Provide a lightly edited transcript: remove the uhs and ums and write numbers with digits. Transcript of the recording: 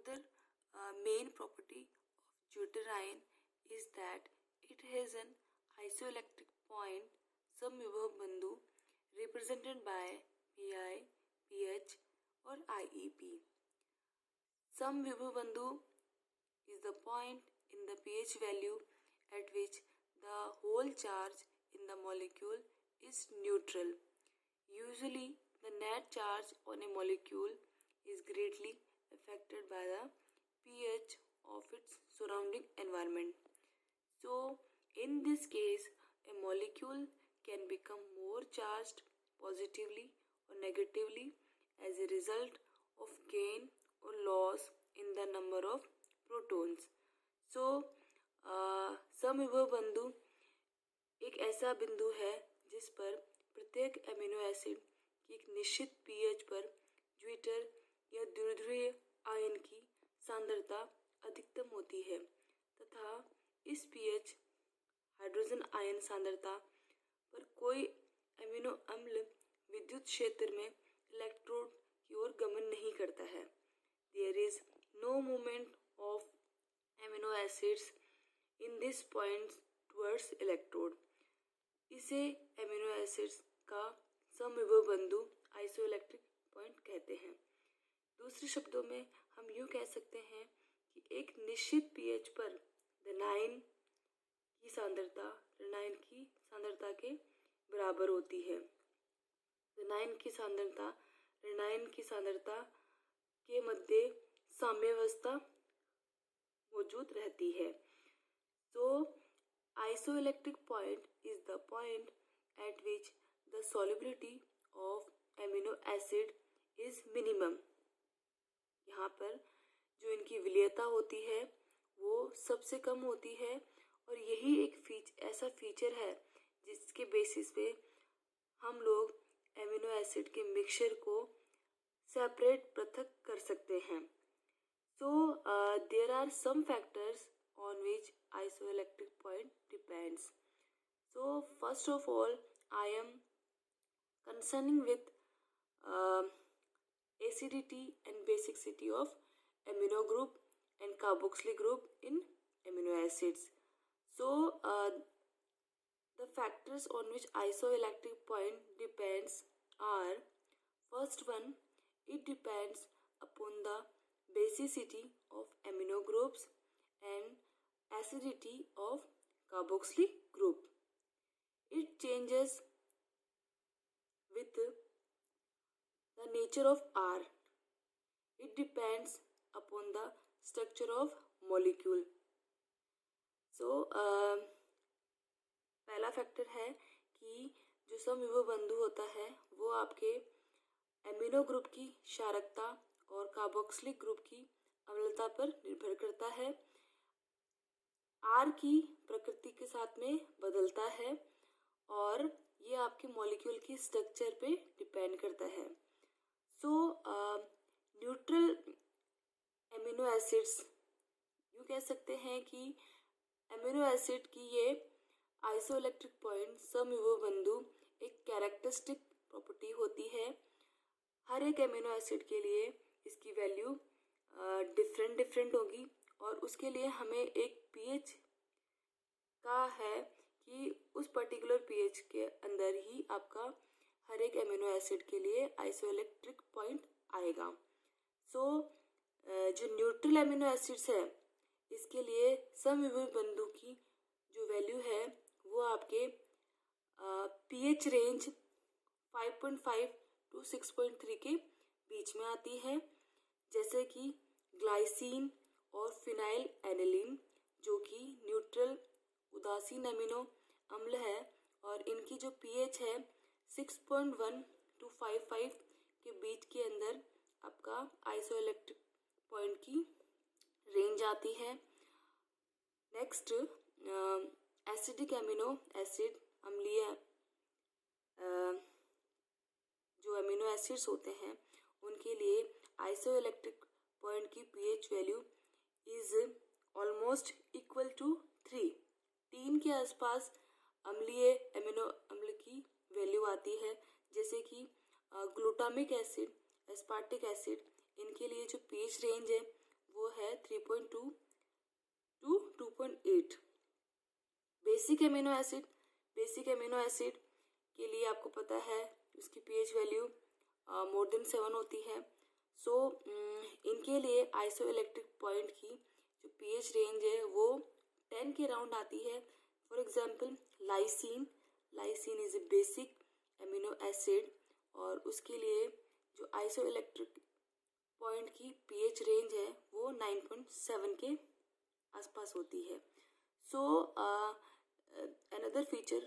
Another main property of deuterion is that it has an isoelectric point समविभव बिंदु represented by Pi, pH or IEP. समविभव बिंदु is the point in the pH value at which the whole charge in the molecule is neutral. Usually the net charge on a molecule is greatly affected by the pH of its surrounding environment. So in this case, a molecule can become more charged positively or negatively as a result of gain or loss in the number of protons. So समविभव बिंदु एक ऐसा बिंदु है जिस पर प्रत्येक amino acid की एक निश्चित पीएच पर द्वितीय या द्विध्रुवीय आयन की सांद्रता अधिकतम होती है तथा इस पीएच हाइड्रोजन आयन सांद्रता पर कोई एमिनो अम्ल विद्युत क्षेत्र में इलेक्ट्रोड की ओर गमन नहीं करता है. There is no movement of amino acids in this point towards electrode. इसे एमिनो एसिड्स का समविभव बिंदु आइसोइलेक्ट्रिक पॉइंट कहते हैं. दूसरे शब्दों में हम यूँ कह सकते हैं कि एक निश्चित पीएच पर ऋणायन की सांद्रता ऋणायन की सांद्रता के बराबर होती है. ऋणायन की सांद्रता के मध्य साम्यावस्था मौजूद रहती है. So isoelectric point is the point at which the solubility of amino acid is minimum. यहाँ पर जो इनकी विलेयता होती है वो सबसे कम होती है और यही एक ऐसा फीचर है जिसके बेसिस पे हम लोग एमिनो एसिड के मिक्सचर को सेपरेट पृथक कर सकते हैं. So there are some factors on which isoelectric point depends. So first of all, I am concerning with acidity and basicity of amino group and carboxylic group in amino acids. So the factors on which isoelectric point depends are, first one, it depends upon the basicity of amino groups and acidity of carboxylic group. It changes with the nature of R. It depends upon the structure of molecule. So पहला factor है कि जो समविभव बिंदु होता है वो आपके amino group की क्षारकता और कार्बोक्सिलिक ग्रुप की अम्लता पर निर्भर करता है. आर की प्रकृति के साथ में बदलता है और ये आपके मॉलिक्यूल की स्ट्रक्चर पे डिपेंड करता है. सो न्यूट्रल एमिनो एसिड्स यूँ कह सकते हैं कि एमिनो एसिड की ये आइसोइलेक्ट्रिक पॉइंट समविभव बिंदु एक कैरेक्टरिस्टिक प्रॉपर्टी होती है. हर एक एमिनो एसिड के लिए इसकी वैल्यू डिफरेंट होगी और उसके लिए हमें एक पीएच का है कि उस पर्टिकुलर पीएच के अंदर ही आपका हर एक एमिनो एसिड के लिए आइसोइलेक्ट्रिक पॉइंट आएगा. सो जो न्यूट्रल एमिनो एसिड्स है इसके लिए समविभव बिंदु की जो वैल्यू है वो आपके पीएच रेंज 5.5 to 6.3 के बीच में आती है. जैसे कि ग्लाइसिन और फिनाइल एनिलीन जो कि न्यूट्रल उदासीन अमीनो अम्ल है और इनकी जो पीएच है 6.1 to 5.5 के बीच के अंदर आपका आइसोइलेक्ट्रिक पॉइंट की रेंज आती है. नेक्स्ट एसिडिक एमिनो एसिड अम्लीय जो एमिनो एसिड्स होते हैं उनके लिए आइसोइलेक्ट्रिक पॉइंट की pH value is almost equal to 3 के आसपास अम्लीय एमिनो अम्ल की वैल्यू आती है. जैसे कि ग्लूटामिक एसिड, एस्पार्टिक एसिड, इनके लिए जो पीएच रेंज है वो है 3.2 to 2.8। बेसिक एमिनो एसिड के लिए आपको पता है उसकी पीएच वैल्यू मोर देन 7 होती है। सो इनके लिए आइसोइलेक्ट्रिक पॉइंट की जो पीएच रेंज है वो 10 के राउंड आती है। For example lysine is a basic amino acid और उसके लिए जो आइसोइलेक्ट्रिक पॉइंट की पीएच रेंज है वो 9.7 के आसपास होती है। सो another feature